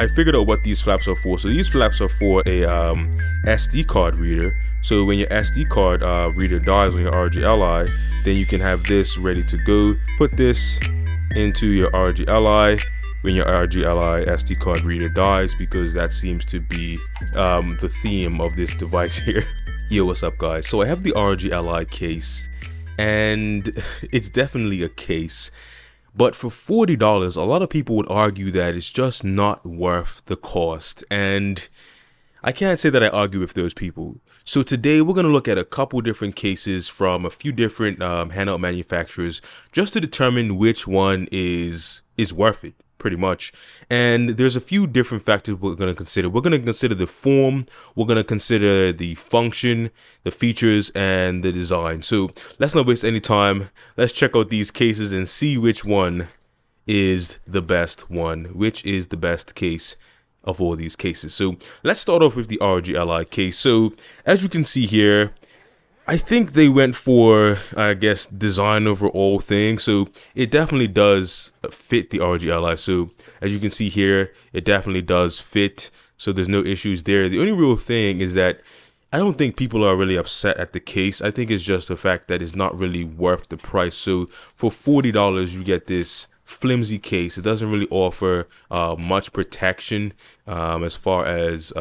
I figured out what these flaps are for. So these flaps are for a SD card reader. So when your SD card reader dies on your ROG Ally, then you can have this ready to go. Put this into your ROG Ally when your ROG Ally SD card reader dies, because that seems to be the theme of this device here. Yo, what's up guys? So I have the ROG Ally case, and it's definitely a case. But for $40, a lot of people would argue that it's just not worth the cost. And I can't say that I argue with those people. So today we're going to look at a couple different cases from a few different handheld manufacturers, just to determine which one is worth it, pretty much. And there's a few different factors we're going to consider. We're going to consider the form, we're going to consider the function, the features, and the design. So let's not waste any time. Let's check out these cases and see which one is the best one, which is the best case of all these cases. So let's start off with the ROG Ally case. So as you can see here, I think they went for, I guess, design over all things. So it definitely does fit the ROG Ally. So as you can see here, it definitely does fit. So there's no issues there. The only real thing is that I don't think people are really upset at the case. I think it's just the fact that it's not really worth the price. So for $40, you get this flimsy case. It doesn't really offer much protection as far as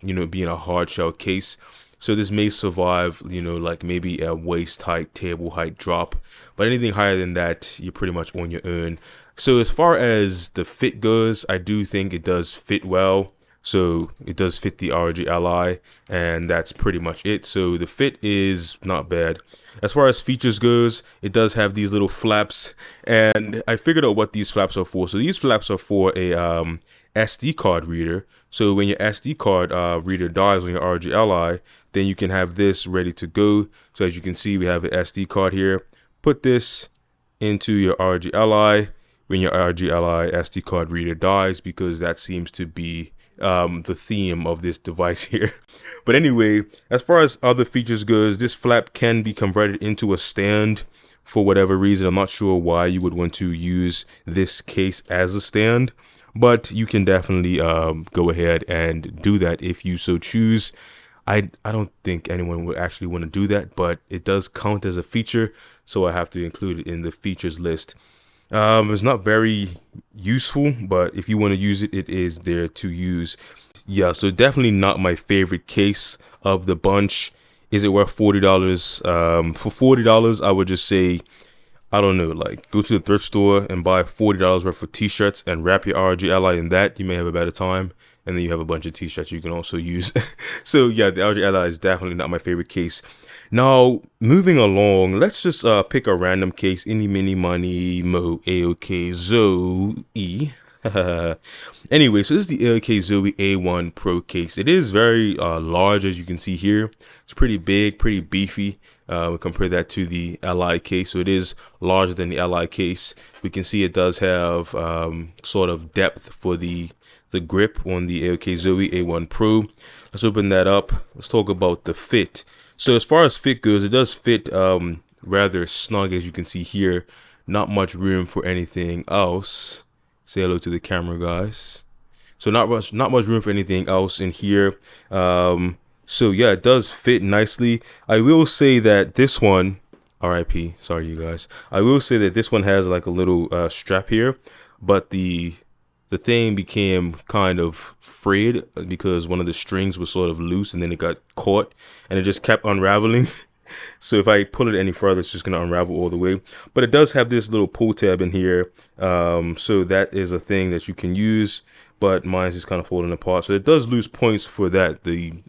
being a hard shell case. So this may survive, like maybe a waist height, table height drop, but anything higher than that, you're pretty much on your own. So as far as the fit goes, I do think it does fit well. So it does fit the ROG Ally, and that's pretty much it. So the fit is not bad. As far as features goes, it does have these little flaps, and I figured out what these flaps are for. So these flaps are for a SD card reader. So when your SD card reader dies on your ROG Ally, then you can have this ready to go. So as you can see, we have an SD card here. Put this into your ROG Ally when your ROG Ally SD card reader dies, because that seems to be the theme of this device here. But anyway, as far as other features goes, this flap can be converted into a stand for whatever reason. I'm not sure why you would want to use this case as a stand, but you can definitely go ahead and do that if you so choose. I don't think anyone would actually want to do that, but it does count as a feature, so I have to include it in the features list. It's not very useful, but if you want to use it, it is there to use. Yeah, so definitely not my favorite case of the bunch. Is it worth $40? For $40, I would just say, I don't know, like go to the thrift store and buy $40 worth of t-shirts and wrap your ROG Ally in that. You may have a better time, and then you have a bunch of t-shirts you can also use. So yeah, the ROG Ally is definitely not my favorite case. Now, moving along, let's just pick a random case. Any, mini, money, mo, Aokzoe. Anyway, so this is the Aokzoe A1 Pro case. It is very large, as you can see here. It's pretty big, pretty beefy. We compare that to the Ally case, so it is larger than the Ally case. We can see it does have sort of depth for the grip on the Aokzoe A1 Pro. Let's open that up. Let's talk about the fit. So as far as fit goes, it does fit rather snug, as you can see here. Not much room for anything else. Say hello to the camera, guys. So not much room for anything else in here. So yeah, it does fit nicely. I will say that this one, RIP, sorry you guys. I will say that this one has like a little strap here, but the thing became kind of frayed because one of the strings was sort of loose, and then it got caught and it just kept unraveling. So if I pull it any further, it's just going to unravel all the way. But it does have this little pull tab in here. So that is a thing that you can use, but mine's just kind of falling apart. So it does lose points for that.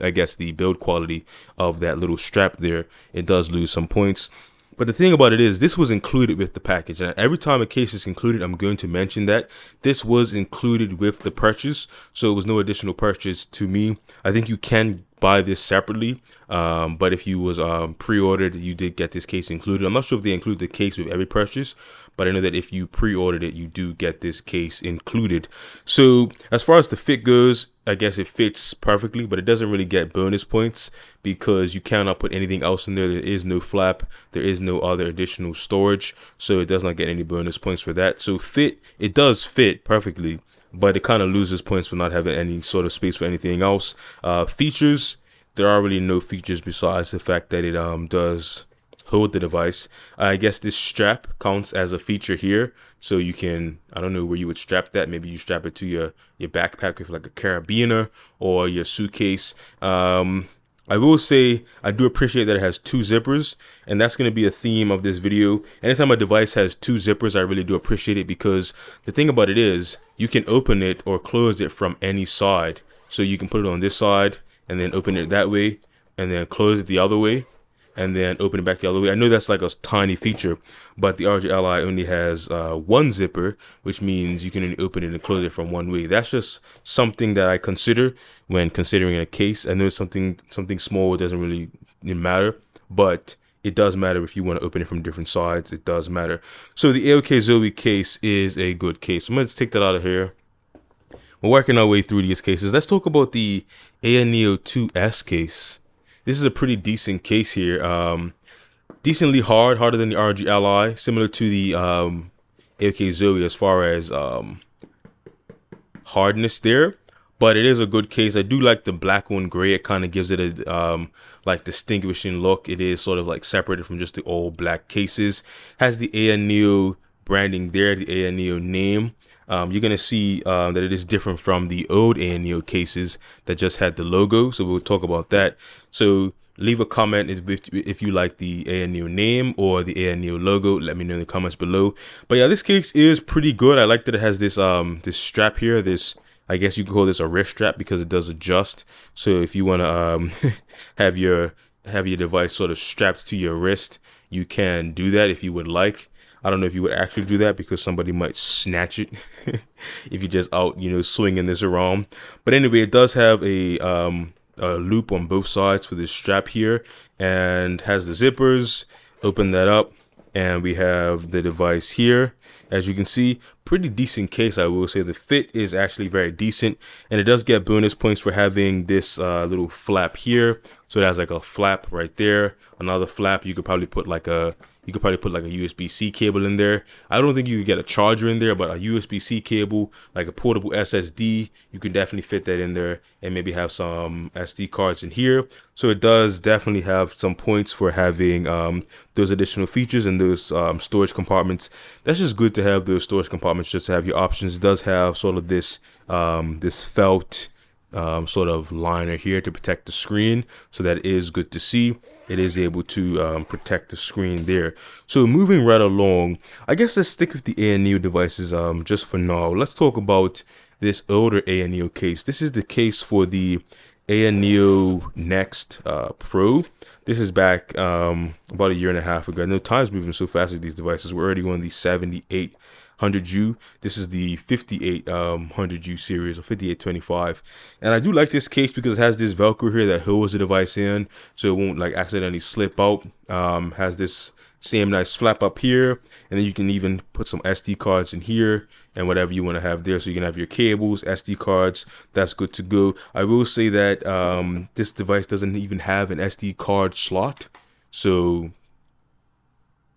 I guess the build quality of that little strap there, it does lose some points. But the thing about it is, this was included with the package. And every time a case is included, I'm going to mention that this was included with the purchase. So it was no additional purchase to me. I think you can buy this separately, but if you was pre-ordered, you did get this case included. I'm not sure if they include the case with every purchase, but I know that if you pre-ordered it, you do get this case included. So as far as the fit goes, I guess it fits perfectly, but it doesn't really get bonus points because you cannot put anything else in there. There is no flap, there is no other additional storage, so it does not get any bonus points for that. So fit, it does fit perfectly, but it kind of loses points for not having any sort of space for anything else. Features, there are really no features besides the fact that it does hold the device. I guess this strap counts as a feature here, so you can, I don't know where you would strap that. Maybe you strap it to your backpack with like a carabiner or your suitcase. I will say I do appreciate that it has 2 zippers, and that's going to be a theme of this video. Anytime a device has 2 zippers, I really do appreciate it, because the thing about it is you can open it or close it from any side. So you can put it on this side and then open it that way, and then close it the other way, and then open it back the other way. I know that's like a tiny feature, but the ROG Ally only has 1 zipper, which means you can only open it and close it from one way. That's just something that I consider when considering a case. I know something small doesn't really matter, but it does matter if you want to open it from different sides. It does matter. So the Aokzoe case is a good case. I'm going to take that out of here. We're working our way through these cases. Let's talk about the AyaNeo 2S case. This is a pretty decent case here. Decently harder than the ROG Ally, similar to the Aokzoe as far as hardness there. But it is a good case. I do like the black on gray. It kind of gives it a like distinguishing look. It is sort of like separated from just the old black cases. Has the AyaNeo branding there, the AyaNeo name. You're gonna see that it is different from the old AyaNeo cases that just had the logo, so we'll talk about that. So leave a comment if you like the AyaNeo name or the AyaNeo logo. Let me know in the comments below. But yeah, this case is pretty good. I like that it has this this strap here. This, I guess you can call this a wrist strap, because it does adjust. So if you want to have your device sort of strapped to your wrist, you can do that if you would like. I don't know if you would actually do that, because somebody might snatch it if you're just out, swinging this around. But anyway, it does have a loop on both sides for this strap here, and has the zippers. Open that up, and we have the device here. As you can see, pretty decent case, I will say. The fit is actually very decent, and it does get bonus points for having this little flap here. So it has like a flap right there, another flap. You could probably put like a USB-C cable in there. I don't think you could get a charger in there, but a USB-C cable, like a portable SSD, you can definitely fit that in there, and maybe have some SD cards in here. So it does definitely have some points for having those additional features and those storage compartments. That's just good to have those storage compartments, just to have your options. It does have sort of this this felt sort of liner here to protect the screen, so that is good to see. It is able to protect the screen there. So moving right along, I guess let's stick with the AyaNeo devices just for now. Let's talk about this older AyaNeo case. This is the case for the AyaNeo Next Pro. This is back about a year and a half ago. I know time's moving so fast with these devices. We're already on the 7800U. This is the 5800U series, or 5825. And I do like this case because it has this Velcro here that holds the device in, so it won't like accidentally slip out. Has this same nice flap up here, and then you can even put some SD cards in here and whatever you want to have there. So you can have your cables, SD cards. That's good to go. I will say that this device doesn't even have an SD card slot, so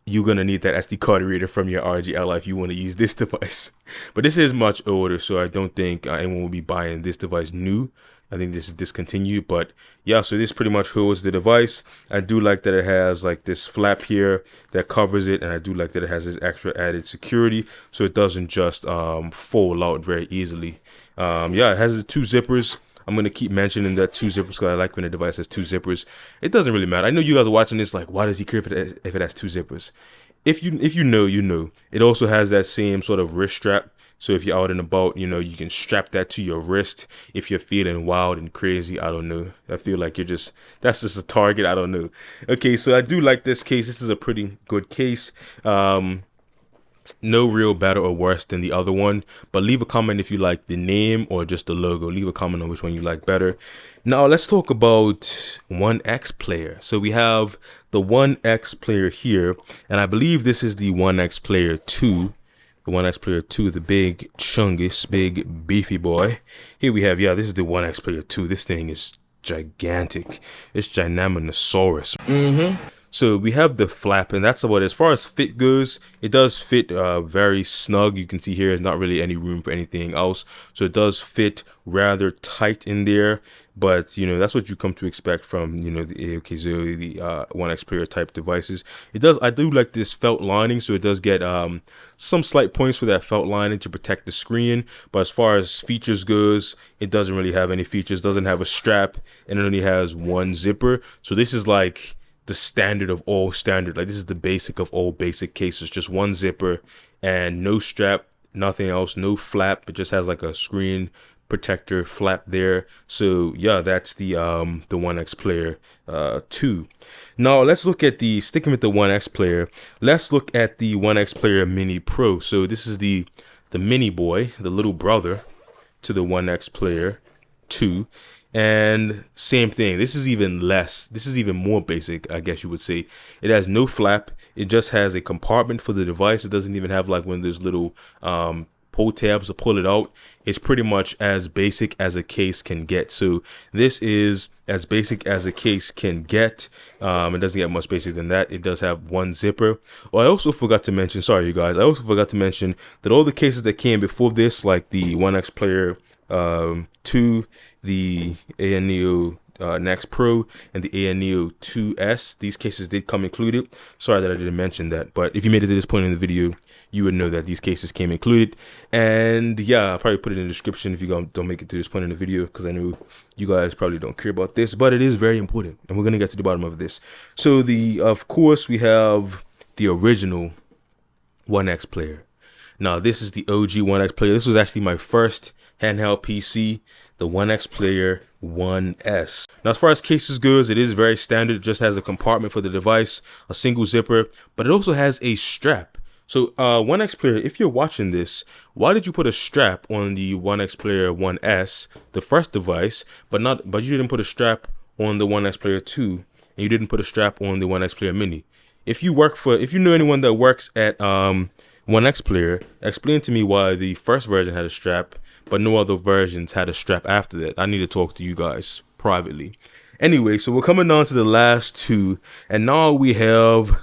you're gonna need that SD card reader from your ROG Ally if you want to use this device. But this is much older, so I don't think anyone will be buying this device new. I think this is discontinued. But yeah, so this pretty much holds the device. I do like that it has like this flap here that covers it, and I do like that it has this extra added security, so it doesn't just fold out very easily. Yeah, it has the 2 zippers. I'm going to keep mentioning that 2 zippers because I like when a device has 2 zippers. It doesn't really matter. I know you guys are watching this like, why does he care if it has 2 zippers? If you know, you know. It also has that same sort of wrist strap. So if you're out and about, you can strap that to your wrist if you're feeling wild and crazy. I don't know. I feel like that's just a target. I don't know. Okay, so I do like this case. This is a pretty good case. No real better or worse than the other one, but leave a comment if you like the name or just the logo. Leave a comment on which one you like better. Now let's talk about OnexPlayer. So we have the OnexPlayer here, and I believe this is the OnexPlayer 2. The OnexPlayer 2, the big chungus, big beefy boy. Here we have, yeah, this is the OnexPlayer 2. This thing is gigantic. It's Gigantanosaurus. So we have the flap, and that's about it. As far as fit goes, it does fit very snug. You can see here there's not really any room for anything else, so it does fit rather tight in there. But you know, that's what you come to expect from, you know, the Aokzoe, the OnexPlayer type devices. I do like this felt lining, so it does get some slight points for that felt lining to protect the screen. But as far as features goes, it doesn't really have any features. Doesn't have a strap, and it only has one zipper. So this is like the standard of all standard. Like, this is the basic of all basic cases. Just one zipper and no strap, nothing else, no flap. It just has like a screen protector flap there. So yeah, that's the OnexPlayer 2. Now let's look at sticking with the OnexPlayer, let's look at the OnexPlayer Mini Pro. So this is the mini boy, the little brother to the OnexPlayer 2. And same thing, this is even less, this is even more basic, I guess you would say. It has no flap, it just has a compartment for the device. It doesn't even have like one of those little pull tabs to pull it out. It's pretty much as basic as a case can get. So this is as basic as a case can get. It doesn't get much basic than that. It does have one zipper. Oh, I also forgot to mention, sorry you guys, I also forgot to mention that all the cases that came before this, like the OnexPlayer 2, the AyaNeo Next Pro, and the AyaNeo 2S, these cases did come included. Sorry that I didn't mention that, but if you made it to this point in the video, you would know that these cases came included. And yeah, I'll probably put it in the description if you don't make it to this point in the video, because I know you guys probably don't care about this, but it is very important, and we're gonna get to the bottom of this. So of course we have the original OnexPlayer. Now this is the OG OnexPlayer. This was actually my first handheld PC, the OnexPlayer 1S. Now as far as cases goes, it is very standard. It just has a compartment for the device, a single zipper, but it also has a strap. So OnexPlayer, if you're watching this, why did you put a strap on the OnexPlayer 1S, the first device, but you didn't put a strap on the OnexPlayer 2, and you didn't put a strap on the OnexPlayer Mini? If you know anyone that works at OnexPlayer, explain to me why the first version had a strap, but no other versions had a strap after that. I need to talk to you guys privately. Anyway, so we're coming down to the last two, and now we have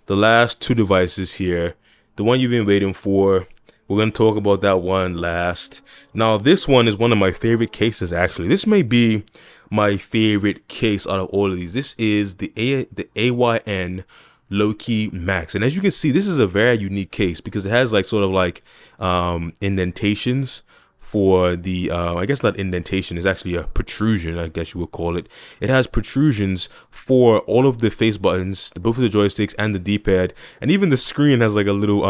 the last two devices here. The one you've been waiting for. We're going to talk about that one last. Now, this one is one of my favorite cases, actually. This may be my favorite case out of all of these. This is the Ayn Loki Max, and as you can see, this is a very unique case because it has like sort of like indentations for the I guess not indentation, it's actually a protrusion, I guess you would call it. It has protrusions for all of the face buttons, both of the joysticks and the D-pad, and even the screen has like a little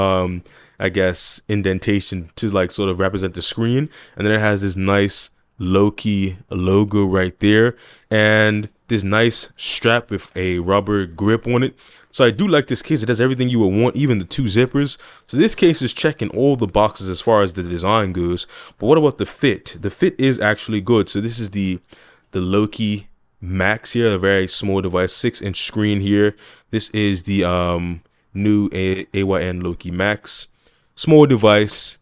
I guess indentation to like sort of represent the screen. And then it has this nice Loki logo right there, and this nice strap with a rubber grip on it. So I do like this case. It has everything you would want, even the two zippers. So this case is checking all the boxes as far as the design goes. But what about the fit? The fit is actually good. So this is the Loki Max here, a very small device, 6-inch screen here. This is the new Ayn Loki Max, small device.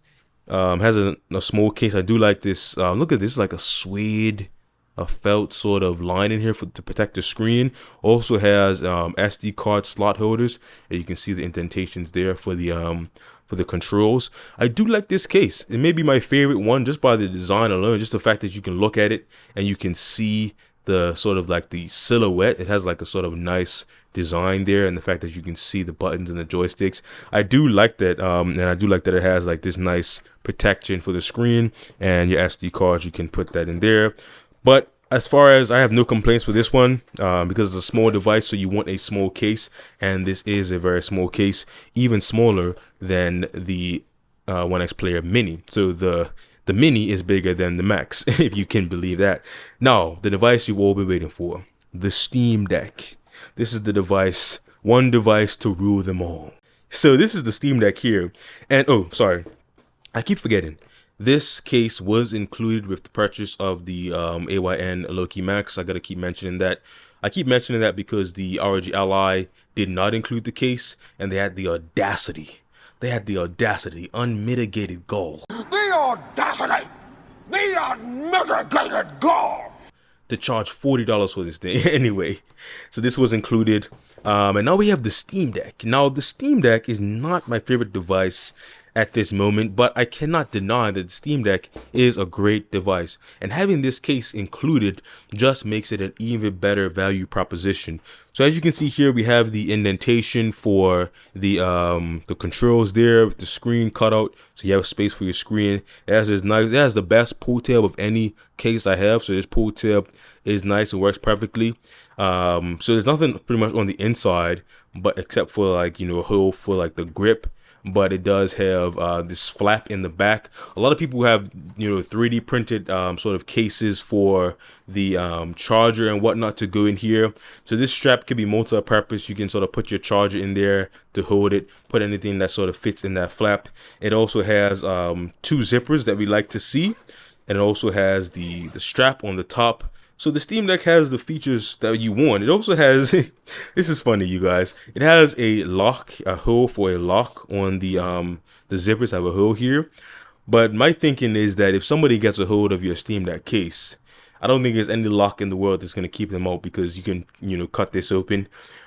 Has a small case. I do like this. Look at this, like a suede, a felt sort of line in here to protect the screen. Also has SD card slot holders, and you can see the indentations there for the controls. I do like this case. It may be my favorite one just by the design alone, just the fact that you can look at it and you can see the sort of like the silhouette. It has like a sort of nice design there, and the fact that you can see the buttons and the joysticks. I do like that, and I do like that it has like this nice protection for the screen, and your SD cards, you can put that in there. But as far as, I have no complaints for this one, because it's a small device, so you want a small case, and this is a very small case, even smaller than the OnexPlayer Mini. So the Mini is bigger than the Max, if you can believe that. Now, the device you've all been waiting for, the Steam Deck. This is the device, one device to rule them all. So this is the Steam Deck here, and oh, sorry, I keep forgetting. This case was included with the purchase of the Ayn Loki Max. I gotta keep mentioning that. I keep mentioning that because the ROG Ally did not include the case, and they had the audacity. They had the audacity, unmitigated gall. The audacity! The unmitigated gall! to charge $40 for this thing. Anyway, so this was included. And now we have the Steam Deck. Now the Steam Deck is not my favorite device at this moment, but I cannot deny that the Steam Deck is a great device, and having this case included just makes it an even better value proposition. So as you can see here, we have the indentation for the controls there with the screen cutout, so you have space for your screen. It has this nice, it has the best pull tab of any case I have, so this pull tab is nice and works perfectly. So there's nothing pretty much on the inside, but except for like, you know, a hole for like the grip. But it does have this flap in the back. A lot of people have, you know, 3D printed sort of cases for the charger and whatnot to go in here. So this strap could be multi-purpose. You can sort of put your charger in there to hold it, put anything that sort of fits in that flap. It also has 2 zippers that we like to see, and it also has the strap on the top. So the Steam Deck has the features that you want. It also has, this is funny, you guys. It has a lock, a hole for a lock on the zippers have a hole here. But my thinking is that if somebody gets a hold of your Steam Deck case, I don't think there's any lock in the world that's going to keep them out, because you can, you know, cut this open.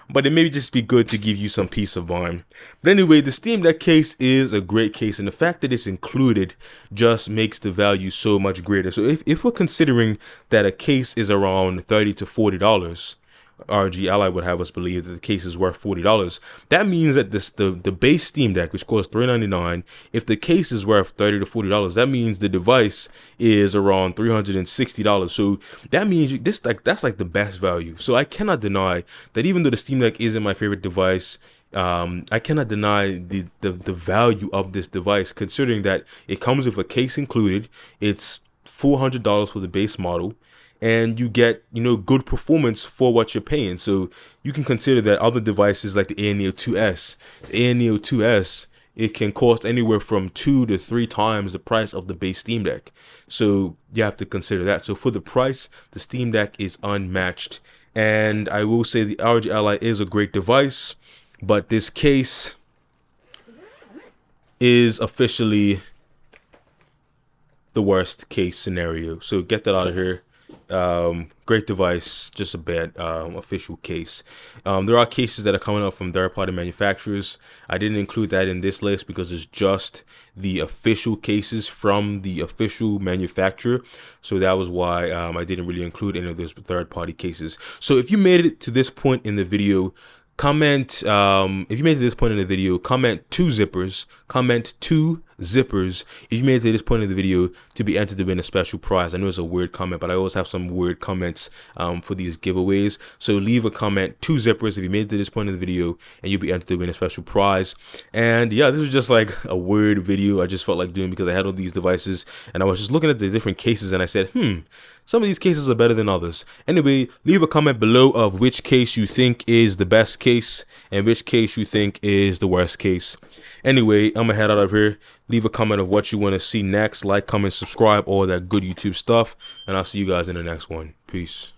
But it may just be good to give you some peace of mind. But anyway, the Steam Deck case is a great case, and the fact that it's included just makes the value so much greater. So if we're considering that a case is around $30 to $40, ROG Ally would have us believe that the case is worth $40. That means that the base Steam Deck, which costs $399, if the case is worth $30 to $40, that means the device is around $360. So that means that's like the best value. So I cannot deny that even though the Steam Deck isn't my favorite device, I cannot deny the value of this device, considering that it comes with a case included. It's $400 for the base model, and you get, you know, good performance for what you're paying. So you can consider that other devices like the AyaNeo 2S, it can cost anywhere from 2 to 3 times the price of the base Steam Deck. So you have to consider that. So for the price, the Steam Deck is unmatched. And I will say the ROG Ally is a great device, but this case is officially the worst case scenario. So get that out of here. Great device, just a bad official case. There are cases that are coming up from third-party manufacturers. I didn't include that in this list because it's just the official cases from the official manufacturer. So that was why I didn't really include any of those third-party cases. So if you made it to this point in the video, comment, if you made it to this point in the video, comment 2 zippers, comment 2 zippers if you made it to this point in the video to be entered to win a special prize. I know it's a weird comment, but I always have some weird comments for these giveaways. So leave a comment, 2 zippers if you made it to this point in the video, and you'll be entered to win a special prize. And yeah, this was just like a weird video I just felt like doing because I had all these devices and I was just looking at the different cases and I said, some of these cases are better than others. Anyway, leave a comment below of which case you think is the best case and which case you think is the worst case. Anyway, I'm gonna head out of here. Leave a comment of what you want to see next. Like, comment, subscribe, all that good YouTube stuff. And I'll see you guys in the next one. Peace.